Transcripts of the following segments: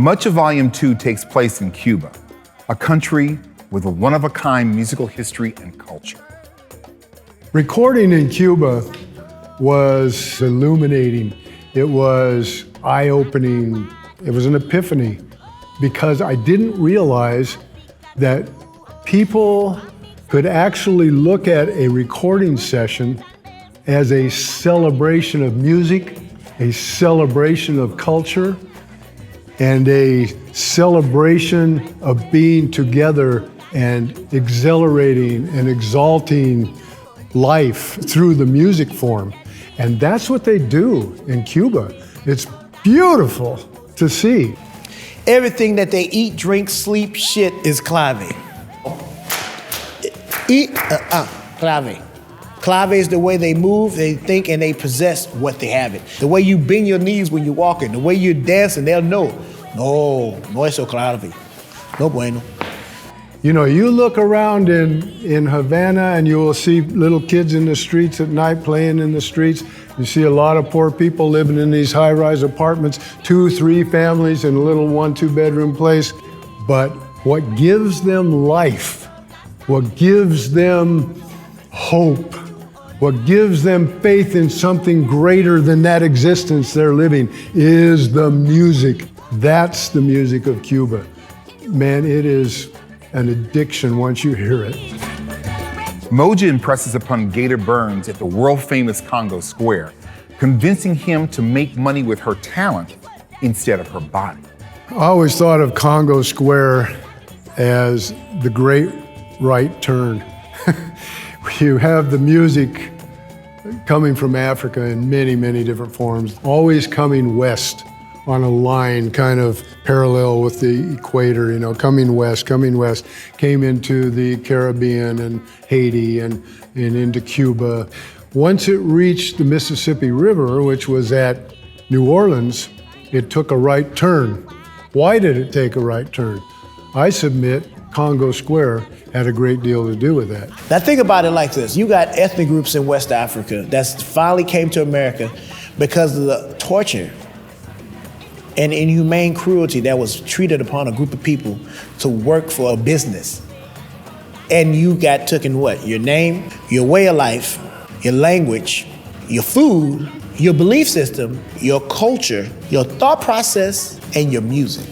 Much of Volume 2 takes place in Cuba, a country with a one-of-a-kind musical history and culture. Recording in Cuba was illuminating. It was eye-opening. It was an epiphany because I didn't realize that people could actually look at a recording session as a celebration of music, a celebration of culture, and a celebration of being together and exhilarating and exalting life through the music form. And that's what they do in Cuba. It's beautiful to see. Everything that they eat, drink, sleep, shit is clave. Clave. Clave is the way they move, they think, and they possess what they have it. The way you bend your knees when you're walking, the way you're dancing, they'll know. No eso clave. No bueno. You know, you look around in Havana and you will see little kids in the streets at night playing in the streets. You see a lot of poor people living in these high-rise apartments, 2-3 families in a little 1-2 bedroom place. But what gives them life, what gives them hope, what gives them faith in something greater than that existence they're living is the music. That's the music of Cuba. Man, it is an addiction once you hear it. MOJA impresses upon Gator Burns at the world-famous Congo Square, convincing him to make money with her talent instead of her body. I always thought of Congo Square as the great right turn. You have the music coming from Africa in many, many different forms, always coming west on a line kind of parallel with the equator, you know, coming west, came into the Caribbean and Haiti and into Cuba. Once it reached the Mississippi River, which was at New Orleans, it took a right turn. Why did it take a right turn? I submit Congo Square had a great deal to do with that. Now think about it like this. You got ethnic groups in West Africa that finally came to America because of the torture and inhumane cruelty that was treated upon a group of people to work for a business. And you got taken what? Your name, your way of life, your language, your food, your belief system, your culture, your thought process, and your music.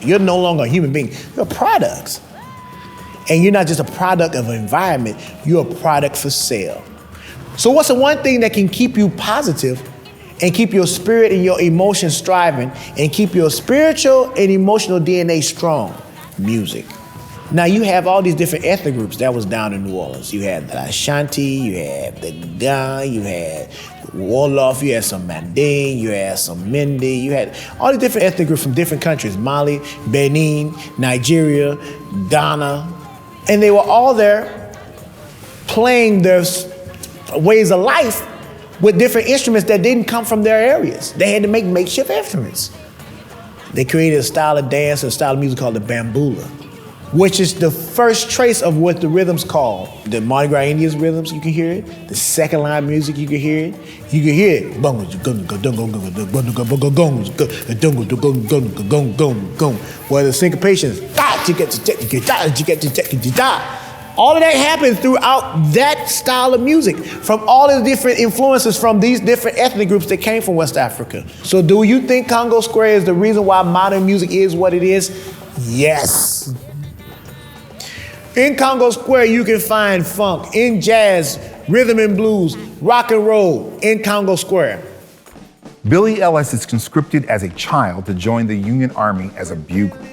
You're no longer a human being, you're products. And you're not just a product of an environment, you're a product for sale. So what's the one thing that can keep you positive and keep your spirit and your emotions striving and keep your spiritual and emotional DNA strong? Music. Now you have all these different ethnic groups that was down in New Orleans. You had the Ashanti, you had the Ga, you had Wolof, you had some Manding, you had some Mende, you had all these different ethnic groups from different countries, Mali, Benin, Nigeria, Ghana, and they were all there playing their ways of life with different instruments that didn't come from their areas. They had to make makeshift instruments. They created a style of dance, a style of music called the bambula, which is the first trace of what the rhythms call. The Mardi Gras Indians rhythms, you can hear it. The second line music, you can hear it. You can hear it. Where the syncopation is, all of that happened throughout that style of music from all the different influences from these different ethnic groups that came from West Africa. So do you think Congo Square is the reason why modern music is what it is? Yes. In Congo Square, you can find funk, in jazz, rhythm and blues, rock and roll in Congo Square. Billy Ellis is conscripted as a child to join the Union Army as a bugler.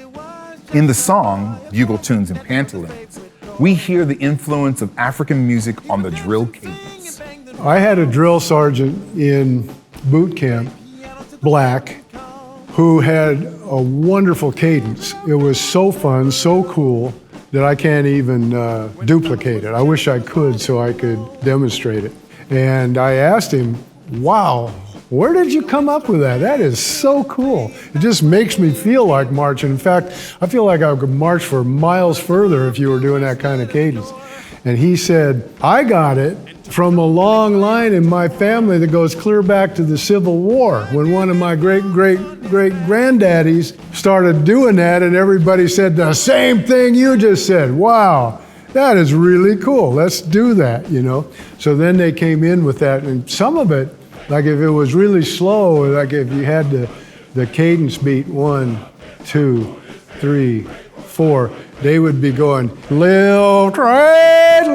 In the song, Bugle Tunes and Pantaloons, we hear the influence of African music on the drill cadence. I had a drill sergeant in boot camp, black, who had a wonderful cadence. It was so fun, so cool, that I can't even duplicate it. I wish I could so I could demonstrate it. And I asked him, wow, where did you come up with that? That is so cool. It just makes me feel like marching. In fact, I feel like I could march for miles further if you were doing that kind of cadence. And he said, I got it from a long line in my family that goes clear back to the Civil War, when one of my great-great-great-granddaddies started doing that, and everybody said the same thing you just said. Wow, that is really cool. Let's do that, you know? So then they came in with that, and some of it, like if it was really slow, like if you had the cadence beat 1, 2, 3, 4, they would be going, little trade, you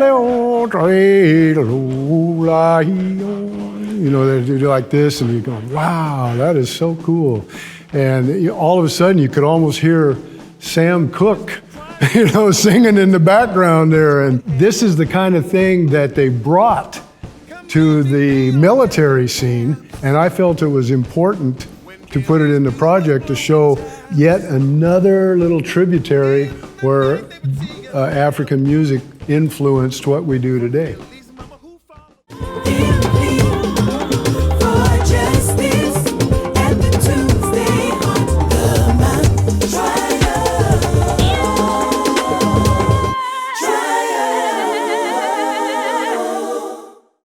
know, they do like this, and you go, wow, that is so cool. And all of a sudden, you could almost hear Sam Cooke, you know, singing in the background there. And this is the kind of thing that they brought to the military scene, and I felt it was important to put it in the project to show yet another little tributary where African music influenced what we do today.